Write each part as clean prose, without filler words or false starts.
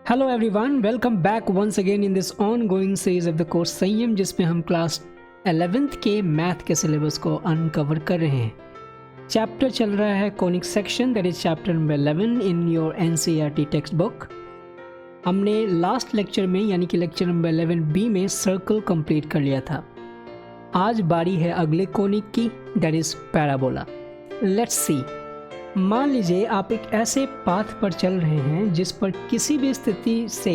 Hello everyone, welcome back once again in this ongoing series of the course Sanyam, जिसमें हम class 11th के math के syllabus को uncover कर रहे हैं। चैप्टर चल रहा है conic section, that is chapter number 11 in your NCERT text book. हमने लास्ट लेक्चर में यानी कि लेक्चर नंबर 11B में सर्कल कंप्लीट कर लिया था। आज बारी है अगले कोनिक की, that is parabola. Let's see. मान लीजिए आप एक ऐसे पाथ पर चल रहे हैं जिस पर किसी भी स्थिति से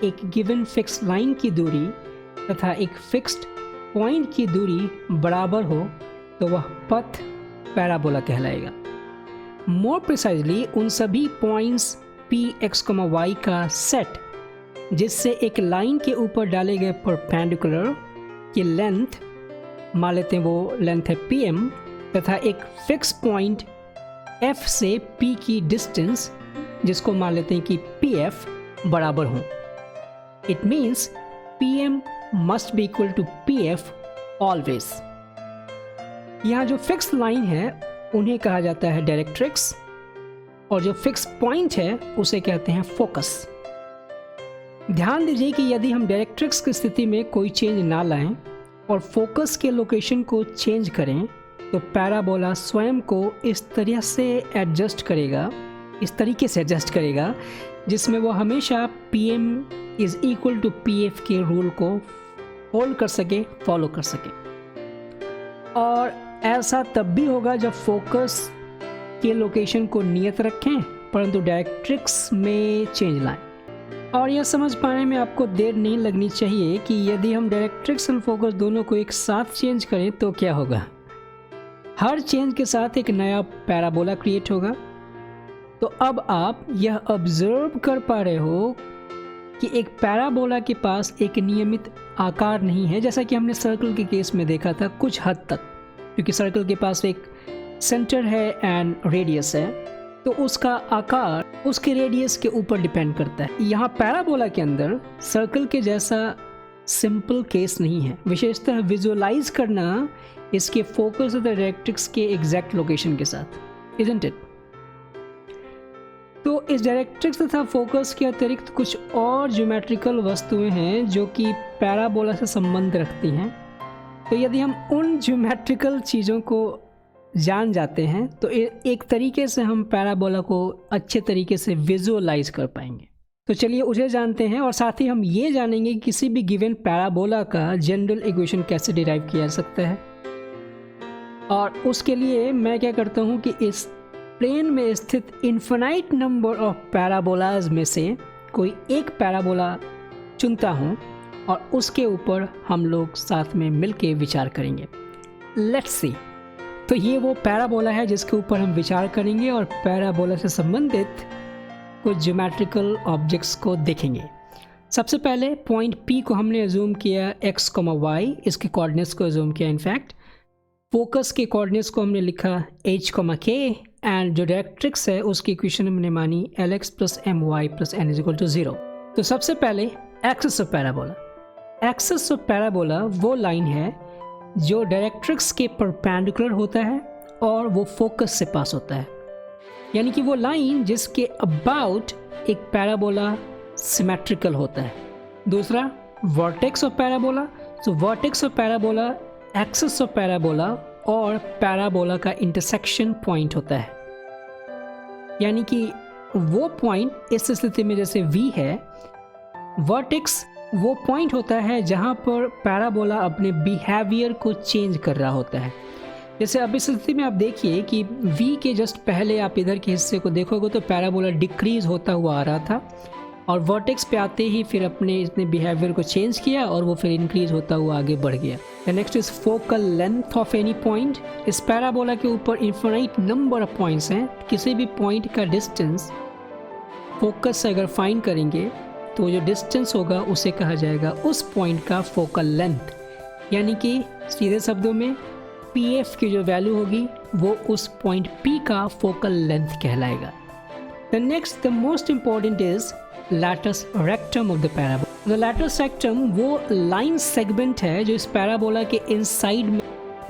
एक गिवन फिक्स लाइन की दूरी तथा एक फिक्स्ड पॉइंट की दूरी बराबर हो तो वह पथ पैराबोला कहलाएगा। मोर प्रिसाइजली उन सभी पॉइंट्स Px, y का सेट जिससे एक लाइन के ऊपर डाले गए परपेंडिकुलर की लेंथ, मान लेते हैं वो लेंथ है Pm, तथा एक फिक्स पॉइंट F से P की डिस्टेंस जिसको मान लेते हैं कि Pf बराबर हो। It means Pm must be equal to Pf always. यहाँ जो फिक्स लाइन है उन्हें कहा जाता है डायरेक्ट्रिक्स और जो फिक्स पॉइंट है उसे कहते हैं फोकस। ध्यान दीजिए कि यदि हम डायरेक्ट्रिक्स की स्थिति में कोई चेंज ना लाएं और फोकस के लोकेशन को चेंज करें तो पैराबोला स्वयं को इस तरह से एडजस्ट करेगा, इस तरीके से एडजस्ट करेगा जिसमें वो हमेशा Pm is equal to Pf के रूल को होल्ड कर सके, फॉलो कर सके। और ऐसा तब भी होगा जब फोकस के लोकेशन को नियत रखें परंतु डायरेक्ट्रिक्स में चेंज लाएं। और यह समझ पाने में आपको देर नहीं लगनी चाहिए कि यदि हम डायरेक्ट्रिक्स और फोकस दोनों को एक साथ चेंज करें तो क्या होगा। हर चेंज के साथ एक नया पैराबोला क्रिएट होगा। तो अब आप यह ऑब्जर्व कर पा रहे हो कि एक पैराबोला के पास एक नियमित आकार नहीं है, जैसा कि हमने सर्कल के केस में देखा था कुछ हद तक, क्योंकि सर्कल के पास एक सेंटर है एंड रेडियस है, तो उसका आकार उसके रेडियस के ऊपर डिपेंड करता है। यहाँ पैराबोला के अंदर सर्कल के जैसा सिंपल केस नहीं है। विशेषतः विजुअलाइज करना इसके फोकस और डायरेक्ट्रिक्स के एग्जैक्ट लोकेशन के साथ, इजंट इट। तो इस डायरेक्ट्रिक्स तथा फोकस के अतिरिक्त कुछ और ज्योमेट्रिकल वस्तुएं हैं जो कि पैराबोला से संबंध रखती हैं। तो यदि हम उन ज्योमेट्रिकल चीज़ों को जान जाते हैं तो एक तरीके से हम पैराबोला को अच्छे तरीके से विजुअलाइज कर पाएंगे। तो चलिए उसे जानते हैं और साथ ही हम ये जानेंगे कि किसी भी गिवन पैराबोला का जनरल इक्वेशन कैसे डिराइव किया जा सकता है। और उसके लिए मैं क्या करता हूँ कि इस प्लेन में स्थित इन्फिनाइट नंबर ऑफ पैराबोलाज में से कोई एक पैराबोला चुनता हूँ और उसके ऊपर हम लोग साथ में मिलके विचार करेंगे। Let's see. तो ये वो पैराबोला है जिसके ऊपर हम विचार करेंगे और पैराबोला से संबंधित कुछ ज्योमेट्रिकल ऑब्जेक्ट्स को देखेंगे। सबसे पहले पॉइंट P को हमने अज्यूम किया x, y, इसके कोऑर्डिनेट्स को अज्यूम किया। इनफैक्ट फोकस के कोऑर्डिनेट्स को हमने लिखा h, k एंड जो डायरेक्ट्रिक्स है उसकी इक्वेशन हमने मानी Lx + My + n = 0। तो सबसे पहले axis of parabola. Axis of parabola वो लाइन है जो डायरेक्ट्रिक्स के परपेंडिकुलर होता है और वो फोकस से पास होता है, यानी कि वो लाइन जिसके अबाउट एक पैराबोला सिमेट्रिकल होता है। दूसरा वर्टेक्स ऑफ पैराबोला। तो vertex of parabola axis of parabola और पैराबोला का इंटरसेक्शन पॉइंट होता है, यानी कि वो पॉइंट इस स्थिति में जैसे V है, वर्टेक्स वो पॉइंट होता है जहाँ पर पैराबोला अपने बिहेवियर को चेंज कर रहा होता है। जैसे अब इस स्थिति में आप देखिए कि V के जस्ट पहले आप इधर के हिस्से को देखोगे तो पैराबोला डिक्रीज होता हुआ आ रहा था और वर्टेक्स पे आते ही फिर अपने इसने बिहेवियर को चेंज किया और वो फिर इंक्रीज होता हुआ आगे बढ़ गया। Next is focal length of any point. इस पैराबोला के ऊपर इन्फिनाइट नंबर ऑफ पॉइंट्स हैं। किसी भी पॉइंट का डिस्टेंस फोकस से अगर फाइंड करेंगे तो जो डिस्टेंस होगा उसे कहा जाएगा उस पॉइंट का फोकल लेंथ, यानी कि सीधे शब्दों में Pf की जो वैल्यू होगी वो उस पॉइंट P का फोकल लेंथ कहलाएगा। The next the most important is latus rectum of the parabola. The latus rectum वो लाइन सेगमेंट है जो इस पैराबोला के इनसाइड में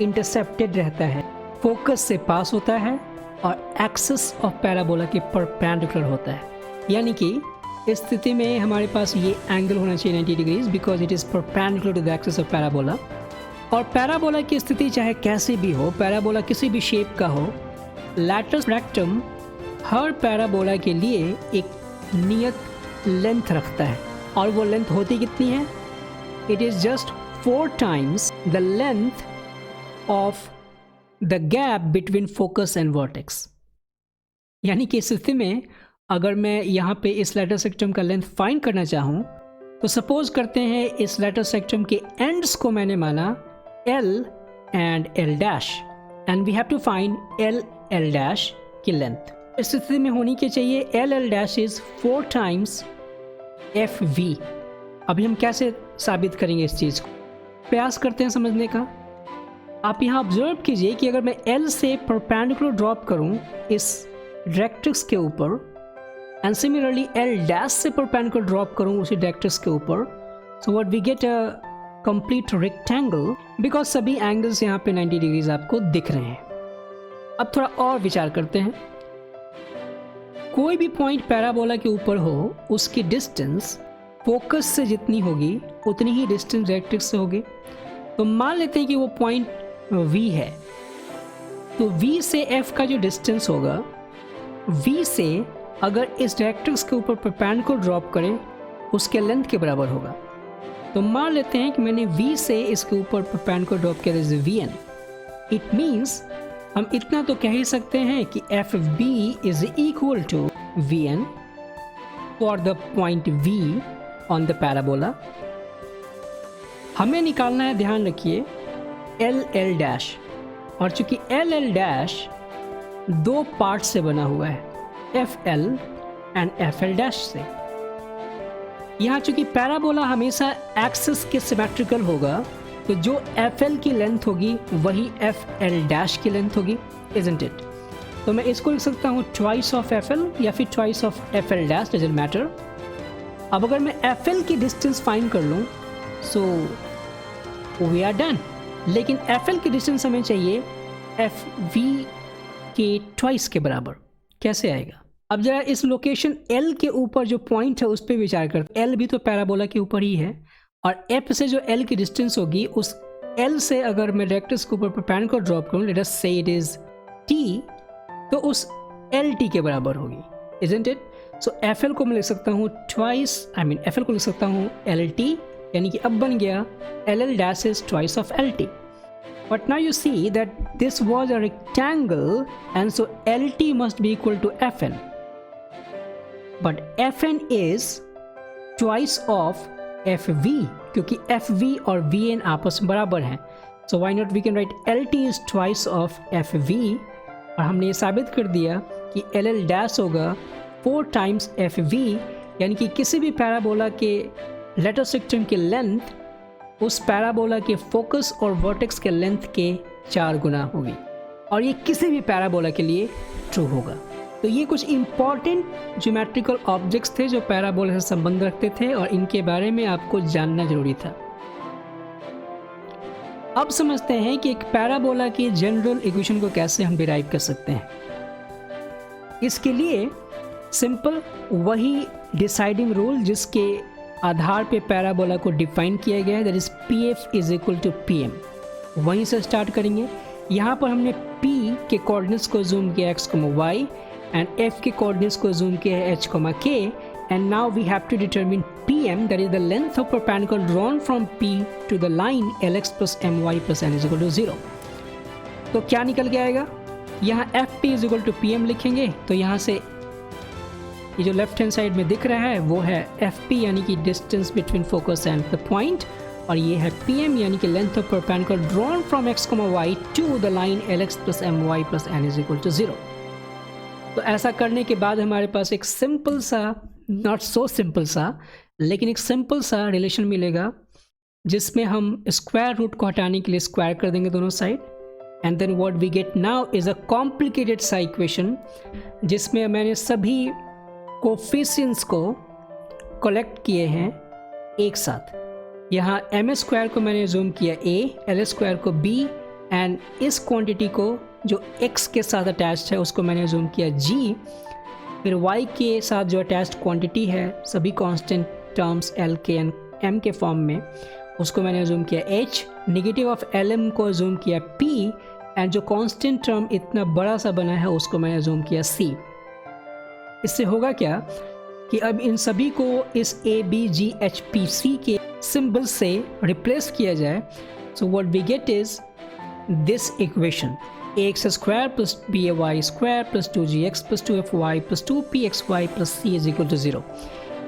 इंटरसेप्टेड रहता है, फोकस से पास होता है और एक्सिस ऑफ पैराबोला के परपेंडिकुलर होता है। यानी कि इस स्थिति में हमारे पास ये एंगल होना चाहिए 90 degrees because it is perpendicular to the axis of parabola. और पैराबोला की स्थिति चाहे कैसी भी हो, पैराबोला किसी भी शेप का हो, लैटिस रेक्टम हर पैराबोला के लिए एक नियत लेंथ रखता है और वो लेंथ होती कितनी है? It is just 4 times the length of the gap between focus and vertex. यानी कि इस स्थिति में अगर मैं यहाँ पे इस लैटिस रेक्टम का लेंथ फाइंड करना चाहूँ तो सपोज करते हैं इस लैटिस रेक्टम के एंड्स को मैंने माना L एंड L dash and we have to find L dash की लेंथ। इस स्थिति में होनी क्या चाहिए? L dash is 4 times FV। अभी हम कैसे साबित करेंगे इस चीज़ को? प्रयास करते हैं समझने का। आप यहाँ ऑब्जर्व कीजिए कि अगर मैं L से परपेंडिकुलर ड्रॉप करूँ इस डायरेक्ट्रिक्स के ऊपर एंड सिमिलरली L डैश से परपेंडिकुलर ड्रॉप करूँ उसी डायरेक्ट्रिक्स के ऊपर, so what we get a complete rectangle because सभी एंगल्स यहाँ पे 90 डिग्रीज आपको दिख रहे हैं। अब थोड़ा और विचार करते हैं। कोई भी पॉइंट पैराबोला के ऊपर हो, उसकी डिस्टेंस फोकस से जितनी होगी उतनी ही डिस्टेंस डायरेक्ट्रिक्स से होगी। तो मान लेते हैं कि वो पॉइंट V है, तो V से F का जो डिस्टेंस होगा, V से अगर इस डायरेक्ट्रिक्स के ऊपर परपेंडिकुलर ड्रॉप करें उसके लेंथ के बराबर होगा। तो मान लेते हैं कि मैंने V से इसके ऊपर परपेंडिकुलर ड्रॉप किया, this is Vn। It means हम इतना तो कह ही सकते हैं कि FB is equal to Vn for the point V on the parabola. हमें निकालना है, ध्यान रखिए, L डैश, और चूंकि L डैश 2 पार्ट से बना हुआ है, FL एंड FL डैश से। यहाँ चूंकि पैराबोला हमेशा एक्सिस के सिमेट्रिकल होगा, तो जो FL की लेंथ होगी वही FL डैश की लेंथ होगी, इजंट इट? तो मैं इसको लिख सकता हूँ ट्वाइस ऑफ FL या फिर twice of FL dash, doesn't matter. अब अगर मैं FL की डिस्टेंस फाइंड कर लूँ सो वी आर डन। लेकिन FL की डिस्टेंस हमें चाहिए FV के ट्वाइस के बराबर। कैसे आएगा? अब जरा इस लोकेशन L के ऊपर जो पॉइंट है उस पर विचार करते हैं। L भी तो पैराबोला के ऊपर ही है और F से जो L की डिस्टेंस होगी, उस L से अगर मैं डायरेक्ट्रिक्स के ऊपर परपेंडिकुलर ड्रॉप करूँ, लेट अस से इट इज T, तो उस LT के बराबर होगी, इजंट इट? सो FL को मैं लिख सकता हूँ ट्वाइस, FL को लिख सकता हूँ LT, यानी कि अब बन गया LL dash is twice of LT। But now you see that this was a rectangle and so LT must be equal to FN. But FN is twice of FV क्योंकि FV और VN आपस में बराबर हैं। So why not we can write LT is twice of FV, और हमने ये साबित कर दिया कि LL डैश होगा 4 times FV, यानी कि किसी भी पैराबोला के लैटिस रेक्टम की लेंथ उस पैराबोला के फोकस और वर्टेक्स के लेंथ के 4 गुना होगी, और ये किसी भी पैराबोला के लिए ट्रू होगा। तो ये कुछ इंपॉर्टेंट ज्योमेट्रिकल ऑब्जेक्ट्स थे जो पैराबोला से संबंध रखते थे और इनके बारे में आपको जानना जरूरी था। अब समझते हैं कि एक पैराबोला की जनरल इक्वेशन को कैसे हम डिराइव कर सकते हैं। इसके लिए सिंपल वही डिसाइडिंग रूल जिसके आधार पे पैराबोला को डिफाइन किया गया है, that is PF is equal to PM। वहीं से स्टार्ट करेंगे। यहाँ पर हमने P के कोऑर्डिनेट्स को जूम किया x, y एंड F के कोऑर्डिनेट्स को जूम किया है h, k, and now we have to determine PM, that is the length of perpendicular drawn from P to the line LX plus MY plus N is equal to 0। तो क्या निकल के आएगा? यहाँ FP is equal to PM लिखेंगे, तो यहाँ से ये जो लेफ्ट हैंड साइड में दिख रहा है वो है FP यानी कि distance between focus and the point, और ये है PM यानी कि length of perpendicular drawn from x, y to the line LX plus MY plus N is equal to 0। तो ऐसा करने के बाद हमारे पास एक सिंपल सा, नॉट सो सिंपल सा, लेकिन एक सिंपल सा रिलेशन मिलेगा जिसमें हम स्क्वायर रूट को हटाने के लिए स्क्वायर कर देंगे दोनों side, and then what we get now is a complicated सा इक्वेशन जिसमें मैंने सभी कोफिशिएंट्स को कलेक्ट किए हैं एक साथ। यहाँ m² को मैंने जूम किया A, L² को B, एंड इस क्वांटिटी को जो x के साथ अटैच्ड है उसको मैंने जूम किया G। फिर y के साथ जो अटैच्ड क्वांटिटी है सभी कांस्टेंट टर्म्स l के एंड m के फॉर्म में, उसको मैंने अज्यूम किया h, नेगेटिव ऑफ lm को अज्यूम किया p, एंड जो कांस्टेंट टर्म इतना बड़ा सा बना है उसको मैंने अज्यूम किया c। इससे होगा क्या कि अब इन सभी को इस a b g h p c के सिंबल से रिप्लेस किया जाए। So what we get is this equation ax square plus by square plus 2gx plus 2fy plus 2pxy plus c is equal to 0।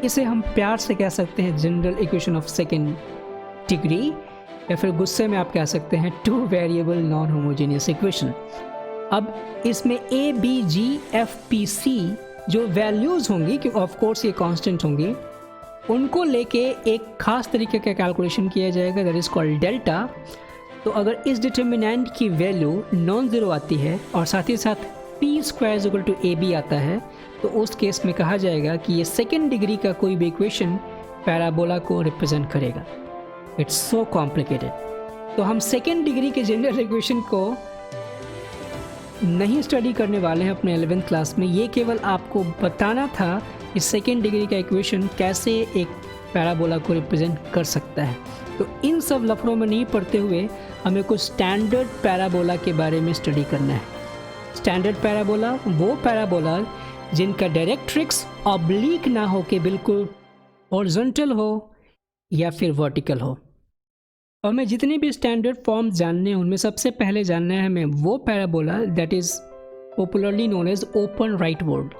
इसे हम प्यार से कह सकते हैं general equation of second degree, या फिर गुस्से में आप कह सकते हैं two variable non homogeneous equation. अब इसमें a b g f p c जो वैल्यूज़ होंगी, कि ऑफ कोर्स ये कांस्टेंट होंगी, उनको लेके एक खास तरीके का कैलकुलेशन किया जाएगा, दैट इज़ कॉल्ड डेल्टा। तो अगर इस डिटर्मिनेंट की वैल्यू नॉन ज़ीरो आती है और साथ ही साथ p square equal to A B आता है, तो उस केस में कहा जाएगा कि ये सेकेंड डिग्री का कोई भी इक्वेशन पैराबोला को रिप्रेजेंट करेगा। It's so complicated. तो हम सेकेंड डिग्री के जनरल इक्वेशन को नहीं स्टडी करने वाले हैं अपने 11th क्लास में। ये केवल आपको बताना था कि सेकेंड डिग्री का इक्वेशन कैसे एक पैराबोला को रिप्रेजेंट कर सकता है। तो इन सब लफड़ों में नहीं पढ़ते हुए हमें कुछ स्टैंडर्ड पैराबोला के बारे में स्टडी करना है। स्टैंडर्ड पैराबोला वो पैराबोला जिनका डायरेक्ट्रिक्स ऑब्लिक ना हो के बिल्कुल हॉरिजॉन्टल हो या फिर वर्टिकल हो। और हमें जितने भी स्टैंडर्ड फॉर्म्स जानने हैं उनमें सबसे पहले जानना है हमें वो parabola that is popularly known as open rightward.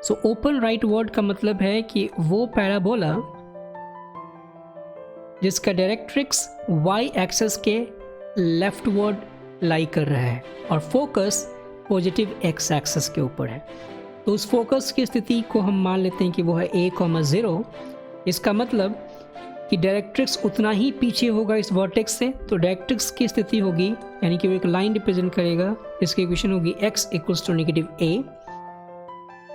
सो ओपन राइट वर्ड का मतलब है कि वो पैराबोला जिसका डायरेक्ट्रिक्स y एक्सेस के लेफ्ट वर्ड लाई कर रहा है और फोकस पॉजिटिव x एक्सेस के ऊपर है। तो उस फोकस की स्थिति को हम मान लेते हैं कि वो है a,0। इसका मतलब कि डायरेक्ट्रिक्स उतना ही पीछे होगा इस वर्टेक्स से, तो डायरेक्ट्रिक्स की स्थिति होगी यानी कि वो एक लाइन रिप्रेजेंट करेगा, इसकी इक्वेशन होगी x equals to negative a।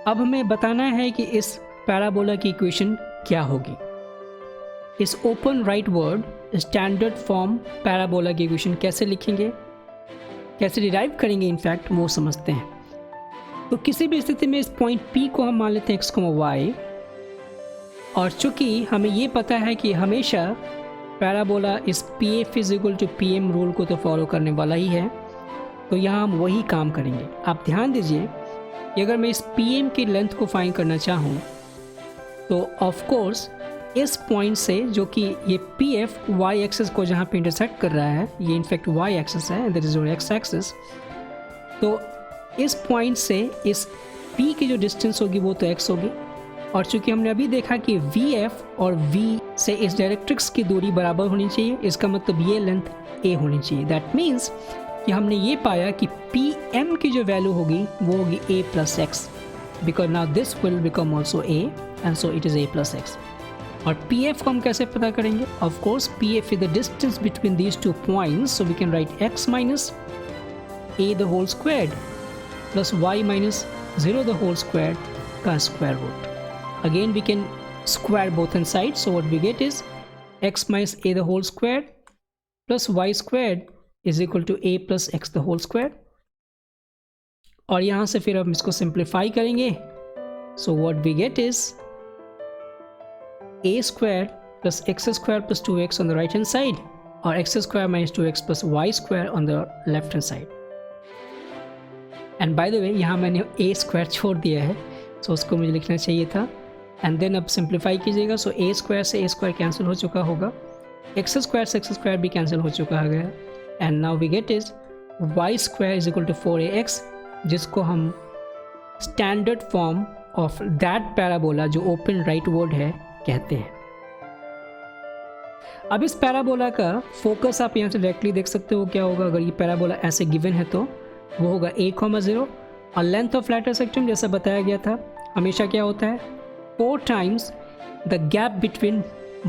अब हमें बताना है कि इस पैराबोला की इक्वेशन क्या होगी। इस open right word standard form parabola की इक्वेशन कैसे लिखेंगे, कैसे डिराइव करेंगे, इनफैक्ट वो समझते हैं। तो किसी भी स्थिति में इस पॉइंट P को हम मान लेते हैं x, y, और चूंकि हमें ये पता है कि हमेशा पैराबोला इस PF is equal to PM rule को तो फॉलो करने वाला ही है, तो यहाँ हम वही काम करेंगे। आप ध्यान दीजिए कि अगर मैं इस PM की लेंथ को फाइंड करना चाहूँ तो ऑफ कोर्स इस पॉइंट से, जो कि ये PF y एक्सिस को जहाँ पे इंटरसेक्ट कर रहा है, ये इनफैक्ट y एक्सिस है, that is your x axis, तो इस पॉइंट से इस P की जो डिस्टेंस होगी वो तो x होगी। और चूंकि हमने अभी देखा कि VF और V से इस डायरेक्ट्रिक्स की दूरी बराबर होनी चाहिए, इसका मतलब ये लेंथ a होनी चाहिए। दैट मीन्स कि हमने ये पाया कि PM की जो वैल्यू होगी वो होगी a plus x, because now this will become also a and so it is a plus x. और PF को हम कैसे पता करेंगे? Of course PF is the distance between these two points, so we can write x minus a the whole squared plus y minus 0 the whole squared का square root. Again we can square both sides, so what we get is x minus a the whole squared plus y squared is equal to a plus x the whole squared। और यहाँ से फिर हम इसको simplify करेंगे, so what we get is a squared plus x squared plus 2x on the right hand side और x squared minus 2x plus y squared on the left hand side। and by the way यहाँ मैंने a squared छोड़ दिया है, so उसको मुझे लिखना चाहिए था। एंड देन अब सिंप्लीफाई कीजिएगा, सो a स्क्वायर से a स्क्वायर कैंसिल हो चुका होगा, x स्क्वायर से x स्क्वायर भी कैंसिल हो चुका है, and now we get is y square is equal to 4ax, जिसको हम standard form of that parabola जो ओपन राइट वर्ड है कहते हैं। अब इस पैराबोला का फोकस आप यहाँ से डायरेक्टली देख सकते हो क्या होगा। अगर ये पैराबोला ऐसे गिवन है तो वो होगा a,0 और लेंथ ऑफ लैटर सेक्टम जैसा बताया गया था हमेशा क्या होता है 4 times the gap between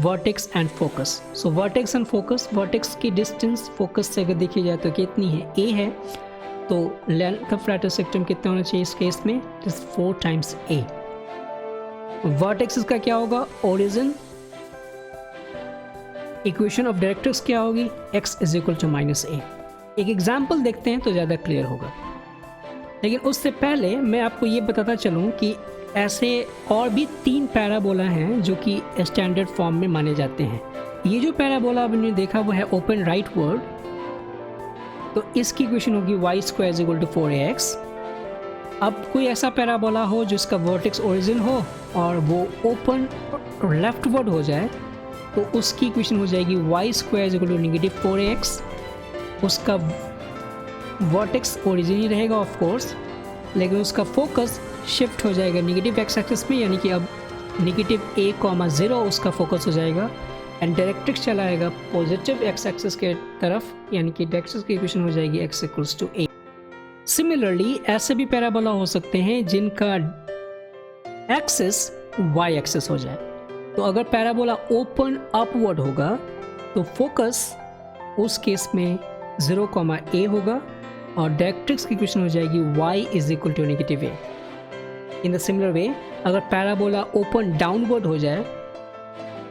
vertex and focus। so vertex and focus, vertex की distance focus से अगर देखी जाए तो कितनी है, a है, तो length of lateral septum कितना होना चाहिए इस केस में, it is 4 times a। vertex इसका क्या होगा, origin, equation of directrix क्या होगी, x is equal to minus a। एक एग्जाम्पल देखते हैं तो ज़्यादा क्लियर होगा। लेकिन उससे पहले मैं आपको ये बताता चलूँ कि ऐसे और भी 3 पैराबोला हैं जो कि स्टैंडर्ड फॉर्म में माने जाते हैं। ये जो पैराबोला आपने देखा वो है ओपन राइट वर्ड, तो इसकी इक्वेशन होगी y square is equal to 4ax। अब कोई ऐसा पैराबोला हो जिसका वर्टेक्स ओरिजिन हो और वो ओपन लेफ्ट वर्ड हो जाए, तो उसकी इक्वेशन हो जाएगी y square is equal to negative 4ax। उसका वर्टेक्स ओरिजिन ही रहेगा ऑफ कोर्स, लेकिन उसका फोकस शिफ्ट हो जाएगा नेगेटिव एक्स एक्सिस में, यानी कि अब नेगेटिव a,0 उसका फोकस हो जाएगा एंड डायरेक्ट्रिक्स चलाएगा पॉजिटिव एक्स एक्सिस के तरफ, यानी कि डायरेक्ट्रिक्स की इक्वेशन हो जाएगी x equals to a। Similarly ऐसे भी पैराबोला हो सकते हैं जिनका एक्सिस y एक्सिस हो जाए। तो अगर पैराबोला ओपन अपवर्ड होगा तो फोकस उस केस में 0,a होगा और डायरेक्ट्रिक्स की इक्वेशन हो जाएगी y is equal to negative a। In the similar way अगर पैराबोला ओपन डाउनवर्ड हो जाए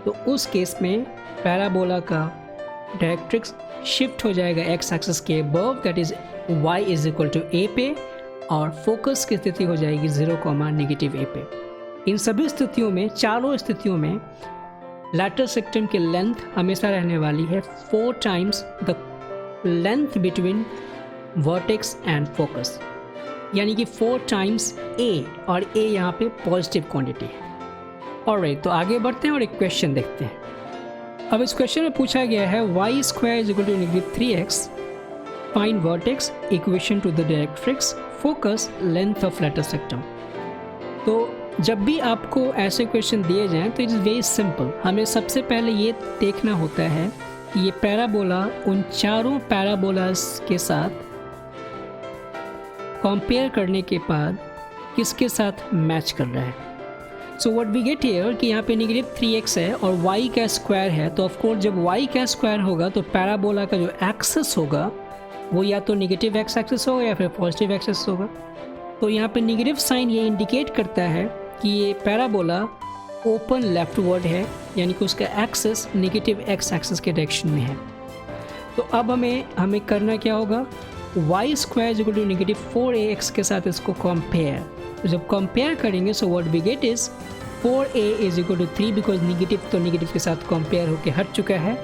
तो उस केस में पैराबोला का डायरेक्ट्रिक्स शिफ्ट हो जाएगा x एक्सिस के above, that is y is equal to a पे, और फोकस की स्थिति हो जाएगी 0,-a पे। इन सभी स्थितियों में, चारों स्थितियों में लैटरल सेक्टम की लेंथ हमेशा रहने वाली है 4 times the length between vertex and focus, यानी कि 4 टाइम्स a, और a यहाँ पे पॉजिटिव क्वांटिटी है। ऑलराइट, तो आगे बढ़ते हैं और एक क्वेश्चन देखते हैं। अब इस क्वेश्चन में पूछा गया है y square is equal to negative 3x, find vertex, equation to the directrix, focus, length of lateral rectum. तो जब भी आपको ऐसे क्वेश्चन दिए जाएं तो इट इज़ वेरी सिंपल। हमें सबसे पहले ये देखना होता है कि ये पैराबोला उन चारों पैराबोलास के साथ कंपेयर करने के बाद किसके साथ मैच कर रहा है। So what we get here कि यहाँ पे नेगेटिव 3x है और y का स्क्वायर है, तो ऑफकोर्स जब y का स्क्वायर होगा तो पैराबोला का जो एक्सिस होगा वो या तो नेगेटिव एक्स एक्सिस होगा या फिर पॉजिटिव एक्सिस होगा। तो यहाँ पे नेगेटिव साइन ये इंडिकेट करता है कि ये पैराबोला ओपन लेफ्ट वर्ड है, यानी कि उसका एक्सिस नेगेटिव एक्स एक्सिस के डायरेक्शन में है। तो अब हमें करना क्या होगा, y square is equal to negative 4ax के साथ इसको कंपेयर। तो जब कंपेयर करेंगे so what we get is 4a is equal to 3, because negative तो नेगेटिव के साथ कंपेयर होकर हट चुका है।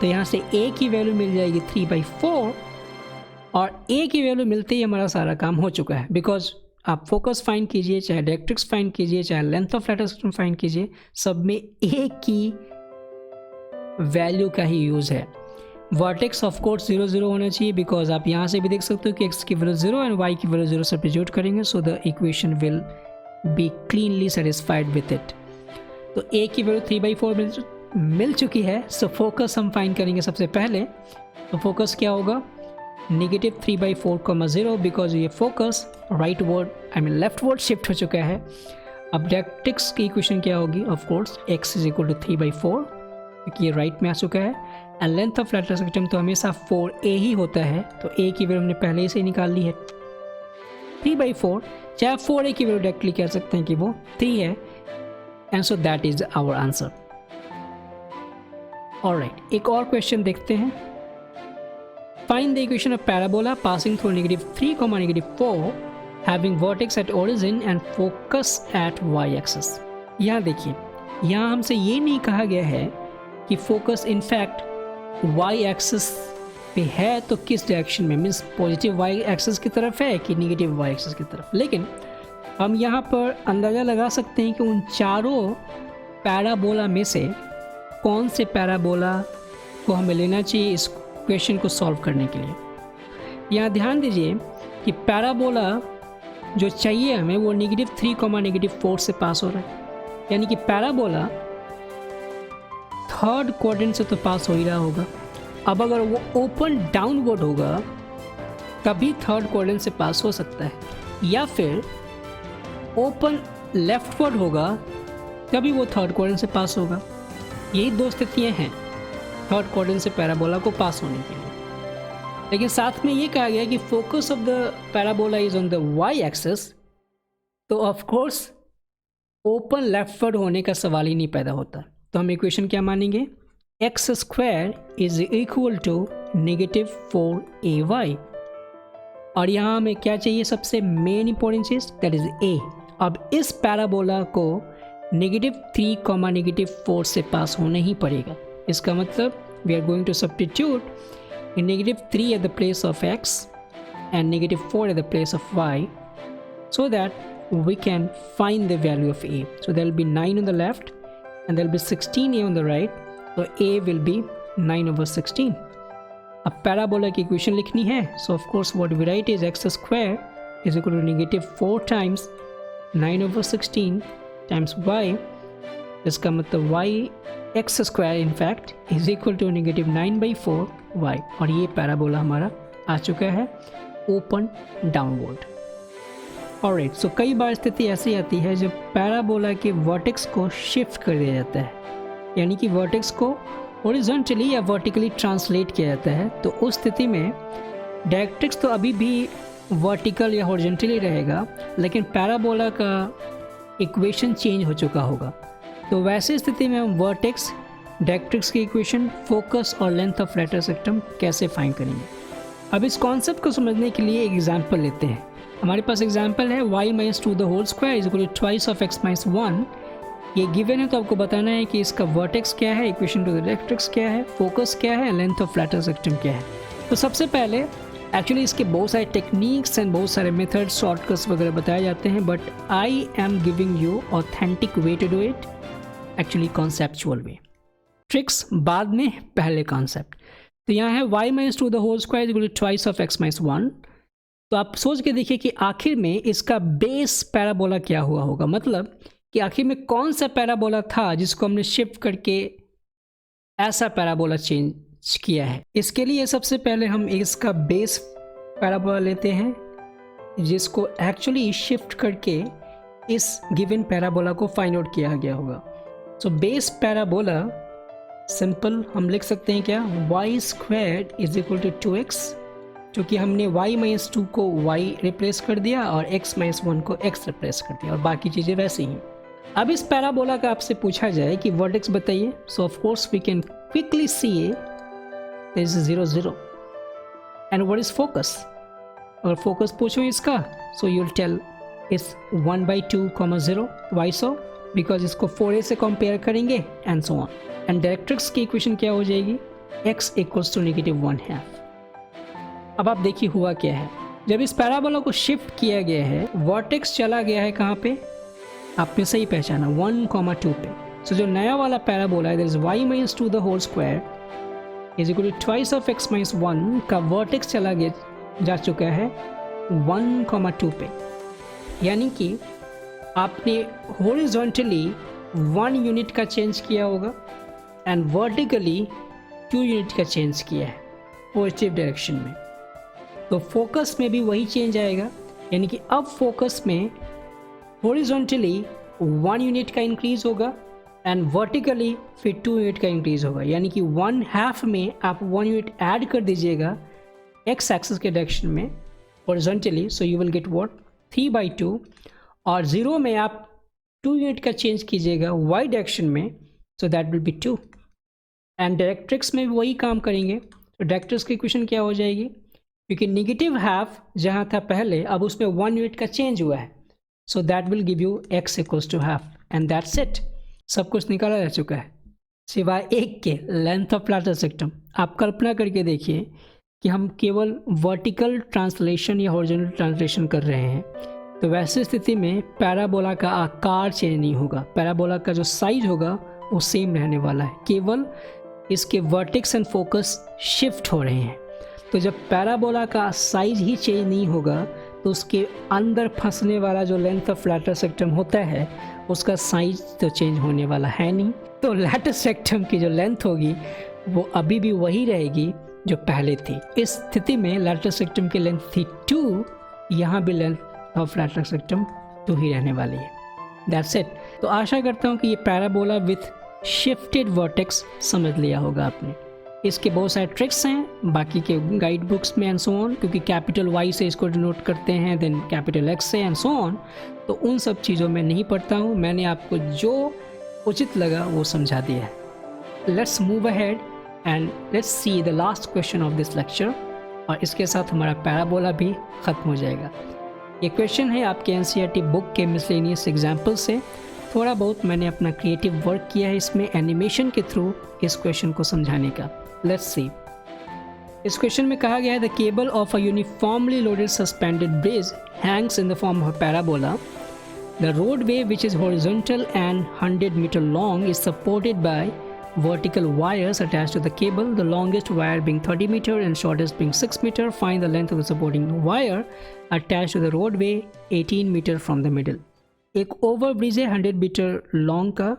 तो यहाँ से a की वैल्यू मिल जाएगी 3/4, और a की वैल्यू मिलते ही हमारा सारा काम हो चुका है। बिकॉज आप फोकस फाइंड कीजिए, चाहे डायरेक्ट्रिक्स फाइंड कीजिए, चाहे लेंथ ऑफ लेटरल सेक्टम फाइंड कीजिए, सब में a की वैल्यू का ही यूज़ है। वर्टेक्स ऑफ कोर्स 0 0 होना चाहिए, बिकॉज आप यहाँ से भी देख सकते हो कि x की वैल्यू 0 एंड y की वैल्यू 0 सब्स्टिट्यूट करेंगे, so the equation will be cleanly satisfied with it. तो a की वैल्यू 3/4 मिल चुकी है। सो फोकस हम फाइंड करेंगे सबसे पहले। तो फोकस क्या होगा, नेगेटिव 3/4,0, बिकॉज ये focus rightward leftward shift हो चुका है। अब डायरेक्ट्रिक्स की इक्वेशन क्या होगी, of course x is equal to 3/4, क्योंकि ये राइट में आ चुका है। And length of lateral rectum तो हमेशा 4a ही होता है, तो a की वैल्यू हमने पहले ही से निकाल ली है 3/4, चाहे 4a की वैल्यू डायरेक्टली कह सकते हैं कि वो 3 है, and so that is our answer. Alright, एक और क्वेश्चन देखते हैं। Find the equation of parabola passing through -3, -4 having vertex at origin and focus at y axis. यहाँ देखिए, यहाँ हमसे ये नहीं कहा गया है कि फोकस इनफैक्ट y एक्सिस पे है तो किस डायरेक्शन में, मीन्स पॉजिटिव y एक्सिस की तरफ है कि नेगेटिव y एक्सिस की तरफ। लेकिन हम यहाँ पर अंदाज़ा लगा सकते हैं कि उन चारों पैराबोला में से कौन से पैराबोला को हमें लेना चाहिए इस क्वेश्चन को सॉल्व करने के लिए। यहाँ ध्यान दीजिए कि पैराबोला जो चाहिए हमें वो -3, -4 से पास हो रहा है, यानी कि पैराबोला थर्ड क्वाड्रेंट से तो पास हो ही रहा होगा। अब अगर वो ओपन डाउनवर्ड होगा तभी थर्ड क्वाड्रेंट से पास हो सकता है, या फिर ओपन लेफ्टवर्ड होगा तभी वो थर्ड क्वाड्रेंट से पास होगा। यही 2 स्थितियाँ हैं थर्ड क्वाड्रेंट से पैराबोला को पास होने के लिए। लेकिन साथ में ये कहा गया कि focus of the parabola is on the y axis, तो ऑफ कोर्स ओपन लेफ्टवर्ड होने का सवाल ही नहीं पैदा होता। तो हम इक्वेशन क्या मानेंगे, x square is equal to -4ay, और यहाँ हमें क्या चाहिए, सबसे मेन इंपॉर्टेंट चीज दैट इज a, अब इस पैराबोला को -3, -4 से पास होना ही पड़ेगा। इसका मतलब we are going to substitute -3 at the place of x and -4 at the place of y so that we can find the value of a. So there will be 9 on the left and there will be 16a on the right. So a will be 9/16. अब parabola की equation लिखनी है, so of course what we write is x square is equal to -4 times 9/16 times y. इसका मतलब y x square in fact is equal to -9/4 y. और ये parabola हमारा आ चुका है ओपन डाउनवर्ड। ऑलराइट, सो कई बार स्थिति ऐसी आती है जब पैराबोला के वर्टेक्स को शिफ्ट कर दिया जाता है, यानी कि वर्टेक्स को हॉरिजॉन्टली या वर्टिकली ट्रांसलेट किया जाता है। तो उस स्थिति में डायरेक्ट्रिक्स तो अभी भी वर्टिकल या हॉरिजॉन्टली रहेगा, लेकिन पैराबोला का इक्वेशन चेंज हो चुका होगा। तो वैसे स्थिति में हम वर्टेक्स, डायरेक्ट्रिक्स की इक्वेशन, फोकस और लेंथ ऑफ लेटर सिस्टम कैसे फाइंड करेंगे। अब इस कॉन्सेप्ट को समझने के लिए एक एग्जाम्पल लेते हैं। हमारे पास एग्जाम्पल है y - 2 the whole square is equal to twice of x - 1। ये गिवन है, तो आपको बताना है कि इसका वर्टेक्स क्या है, इक्वेशन टू द डायरेक्ट्रिक्स क्या है, फोकस क्या है, लेंथ ऑफ लेटर सिस्टम क्या है। तो सबसे पहले एक्चुअली इसके बहुत सारे टेक्निक्स एंड बहुत सारे मेथड, शॉर्टकट्स वगैरह बताए जाते हैं, but I am giving you authentic way to do it, actually conceptual way. Tricks बाद में, पहले कॉन्सेप्ट। तो यहाँ है y - 2 the whole square is equal to twice of x - 1। तो आप सोच के देखिए कि आखिर में इसका बेस पैराबोला क्या हुआ होगा, मतलब कि आखिर में कौन सा पैराबोला था जिसको हमने शिफ्ट करके ऐसा पैराबोला चेंज किया है। इसके लिए सबसे पहले हम इसका बेस पैराबोला लेते हैं, जिसको एक्चुअली शिफ्ट करके इस गिवन पैराबोला को फाइंड आउट किया गया होगा। सो बेस पैराबोला सिंपल हम लिख सकते हैं क्या, y squared is equal to 2x, क्योंकि हमने y - 2 को y रिप्लेस कर दिया और x - 1 को x रिप्लेस कर दिया, और बाकी चीज़ें वैसे ही। अब इस पैराबोला का आपसे पूछा जाए कि वर्टेक्स बताइए, so of course we can quickly see there is 0 0 and what is focus. अगर फोकस पूछो इसका, so you will tell it's 1/2, 0 y so, because इसको 4a से कंपेयर करेंगे and so on. And directrix की इक्वेशन क्या हो जाएगी, x इक्वल्स टू -1/2। अब आप देखिए हुआ क्या है, जब इस पैराबोला को शिफ्ट किया गया है, वर्टेक्स चला गया है कहाँ पे, आपने सही पहचाना 1, 2 पे। सो जो नया वाला पैराबोला है, that is y - 2 the whole square is equal to twice of x - 1 का वर्टेक्स चला गया जा चुका है 1, 2 पे, यानी कि आपने हॉरिजॉन्टली 1 यूनिट का चेंज किया होगा एंड वर्टिकली 2 यूनिट का चेंज किया है पॉजिटिव डायरेक्शन में। तो फोकस में भी वही चेंज आएगा, यानी कि अब फोकस में हॉरिजॉन्टली 1 यूनिट का इंक्रीज होगा एंड वर्टिकली फिर 2 यूनिट का इंक्रीज होगा, यानी कि 1/2 में आप 1 यूनिट ऐड कर दीजिएगा x एक्सिस के डायरेक्शन में horizontally, so you will get what 3/2, और 0 में आप 2 यूनिट का चेंज कीजिएगा y डायरेक्शन में, सो that will be 2। And directrix में भी वही काम करेंगे। तो डायरेक्ट्रिक्स की इक्वेशन क्या हो जाएगी, क्योंकि -1/2 जहाँ था पहले, अब उसमें 1 यूनिट का चेंज हुआ है, so that will give you x equals to half and that's it. सब कुछ निकाला जा चुका है सिवाय एक के, लेंथ ऑफ लेटर सिस्टम। आप कल्पना करके देखिए कि हम केवल वर्टिकल ट्रांसलेशन या हॉरिजॉन्टल ट्रांसलेशन कर रहे हैं, तो वैसी स्थिति में पैराबोला का आकार चेंज नहीं होगा, पैराबोला का जो साइज होगा वो सेम रहने वाला है, केवल इसके वर्टेक्स एंड फोकस शिफ्ट हो रहे हैं। तो जब पैराबोला का साइज ही चेंज नहीं होगा, तो उसके अंदर फंसने वाला जो लेंथ ऑफ लेटर सेक्टम होता है, उसका साइज तो चेंज होने वाला है नहीं। तो लेटर सेक्टम की जो लेंथ होगी वो अभी भी वही रहेगी जो पहले थी। इस स्थिति में लेटर सेक्टम की लेंथ थी 2, यहाँ भी लेंथ ऑफ लेटर सेक्टम 2 ही रहने वाली है। That's it. तो आशा करता हूँ कि ये पैराबोला विथ शिफ्टेड वर्टेक्स समझ लिया होगा आपने। इसके बहुत सारे ट्रिक्स हैं बाकी के गाइड बुक्स में एंड सो ऑन, क्योंकि कैपिटल वाई से इसको डिनोट करते हैं, देन कैपिटल एक्स से एंड सो ऑन। तो उन सब चीज़ों में नहीं पढ़ता हूँ, मैंने आपको जो उचित लगा वो समझा दिया है। Let's move ahead and let's see the last question of this lecture, और इसके साथ हमारा पैराबोला भी ख़त्म हो जाएगा। ये क्वेश्चन है आपके एनसीईआरटी बुक के मिसलेनियस एग्जाम्पल से। थोड़ा बहुत मैंने अपना क्रिएटिव वर्क किया है इसमें एनिमेशन के थ्रू इस क्वेश्चन को समझाने का। Let's see. इस क्वेश्चन में कहा गया है the cable of a uniformly loaded suspended bridge Hanks in the form of a parabola. The roadway, which is horizontal and 100 meter long, is supported by vertical wires attached to the cable, the longest wire being 30 meter and shortest being 6 meter. Find the length of the supporting wire attached to the roadway 18 meter from the middle. एक over bridge है 100 metre long का,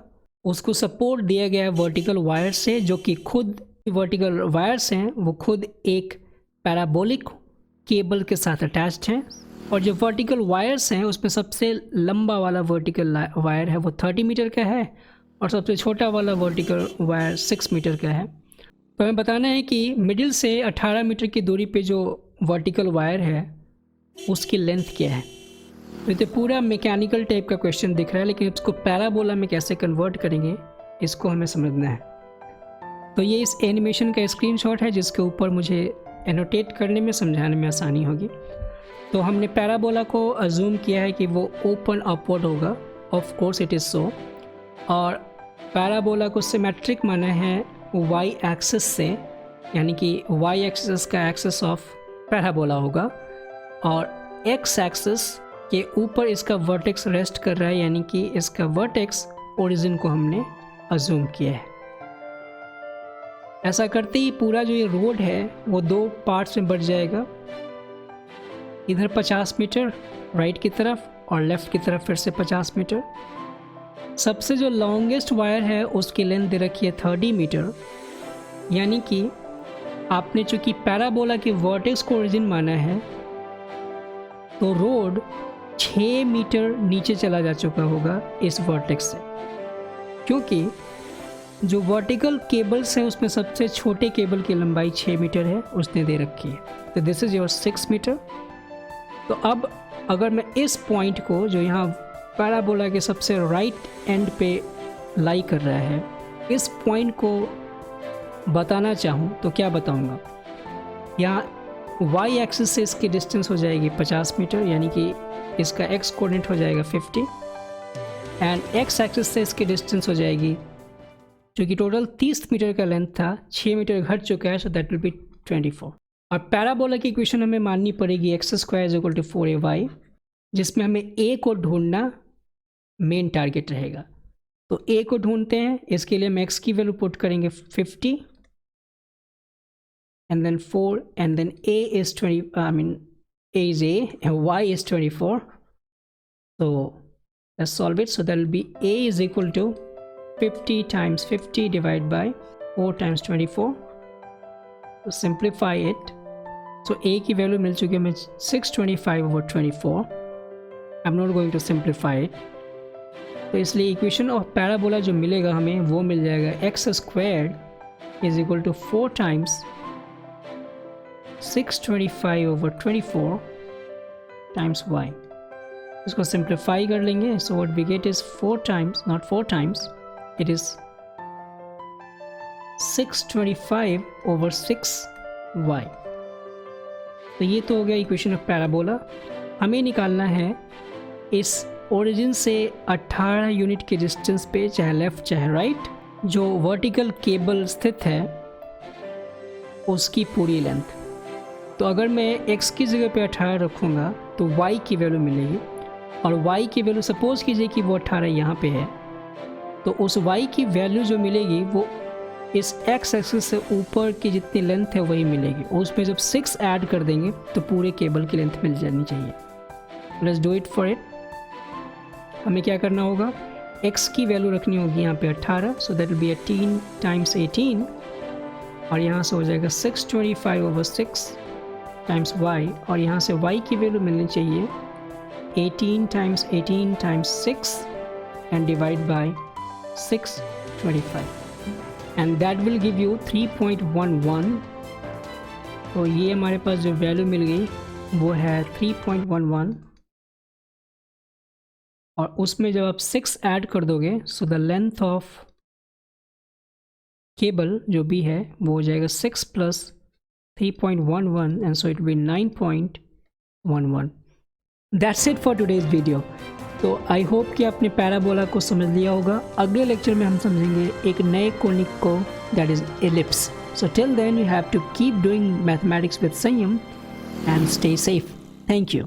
उसको support दिया गया है vertical wire से, जो कि खुद वर्टिकल वायर्स हैं वो खुद एक पैराबोलिक केबल के साथ अटैच्ड हैं। और जो वर्टिकल वायर्स हैं उसमें सबसे लंबा वाला वर्टिकल वायर है वो 30 मीटर का है और सबसे छोटा वाला वर्टिकल वायर 6 मीटर का है। तो हमें बताना है कि मिडिल से 18 मीटर की दूरी पे जो वर्टिकल वायर है उसकी लेंथ क्या है। तो ये पूरा मैकेनिकल टाइप का क्वेश्चन दिख रहा है, लेकिन इसको पैराबोला में कैसे कन्वर्ट करेंगे इसको हमें समझना है। तो ये इस एनिमेशन का स्क्रीनशॉट है जिसके ऊपर मुझे एनोटेट करने में समझाने में आसानी होगी। तो हमने पैराबोला को अज्यूम किया है कि वो ओपन अपवर्ड होगा, of course it is so. और पैराबोला को सिमेट्रिक माना है वाई एक्सिस से, यानी कि वाई एक्सिस का एक्सिस ऑफ पैराबोला होगा और एक्स एक्सिस के ऊपर इसका वर्टेक्स रेस्ट कर रहा है, यानी कि इसका वर्टेक्स ओरिजिन को हमने अज्यूम किया है। ऐसा करते ही पूरा जो ये रोड है वो दो पार्ट्स में बढ़ जाएगा, इधर 50 मीटर राइट की तरफ और लेफ़्ट की तरफ फिर से 50 मीटर। सबसे जो लॉन्गेस्ट वायर है उसकी लेंथ दे रखी है 30 मीटर, यानी कि आपने चूँकि पैराबोला के वर्टेक्स को ओरिजिन माना है तो रोड 6 मीटर नीचे चला जा चुका होगा इस वर्टेक्स से, क्योंकि जो वर्टिकल केबल्स हैं उसमें सबसे छोटे केबल की लंबाई 6 मीटर है, उसने दे रखी है। तो दिस इज़ योर 6 मीटर। तो अब अगर मैं इस पॉइंट को जो यहाँ पैराबोला के सबसे राइट एंड पे लाई कर रहा है, इस पॉइंट को बताना चाहूँ तो क्या बताऊँगा। यहाँ वाई एक्सिस से इसकी डिस्टेंस हो जाएगी 50 मीटर, यानी कि इसका एक्स कोऑर्डिनेट हो जाएगा 50 एंड एक्स एक्सिस से इसकी डिस्टेंस हो जाएगी, जो कि टोटल 30 मीटर का लेंथ था, 6 मीटर घट चुका है, सो दैट विल बी 24। और पैराबोला की इक्वेशन हमें माननी पड़ेगी x² = 4ay, जिसमें हमें a को ढूंढना मेन टारगेट रहेगा। तो a को ढूंढते हैं, इसके लिए हम x की वैल्यू पुट करेंगे 50 and then 4 and then a is 20, a is a and y is 24. So let's solve it. So that will be a is equal to 50 times 50 divided by 4 times 24. To simplify it, so a की value मिल चुकी है हमें 625/24. I am not going to simplify it. तो इसलिए equation of parabola जो मिलेगा हमें वो मिल जाएगा x² = 4 times 625/24 times y. इसको सिंप्लीफाई कर लेंगे, so what we get is 4 times, not 4 times, it is 625/6y. तो ये तो हो गया इक्वेशन ऑफ पैराबोला। हमें निकालना है इस ओरिजिन से 18 यूनिट के डिस्टेंस पे, चाहे लेफ़्ट चाहे राइट, जो वर्टिकल केबल स्थित है उसकी पूरी लेंथ। तो अगर मैं x की जगह पे 18 रखूँगा तो y की वैल्यू मिलेगी, और y की वैल्यू सपोज़ कीजिए कि वो 18 यहाँ पे है, तो उस y की वैल्यू जो मिलेगी वो इस x एक्सिस से ऊपर की जितनी लेंथ है वही मिलेगी। उसमें जब 6 ऐड कर देंगे तो पूरे केबल की लेंथ मिल जानी चाहिए। Let's do it for it. हमें क्या करना होगा, x की वैल्यू रखनी होगी यहाँ पे 18, सो दैट विल बी 18 times 18, और यहाँ से हो जाएगा 625/6 times y, और यहाँ से y की वैल्यू मिलनी चाहिए 18 times 18 times 6 and divide by 625, and that will give you 3.11. तो ये हमारे पास जो वैल्यू मिल गई वो है 3.11, और उसमें जब आप 6 ऐड कर दोगे so the length of cable जो भी है वो हो जाएगा 6 + 3.11, and so it will be 9.11. That's it for today's video. तो आई होप कि आपने पैराबोला को समझ लिया होगा। अगले लेक्चर में हम समझेंगे एक नए कोनिक को, that is ellipse. So till then you have to keep doing mathematics with संयम and stay safe. Thank you.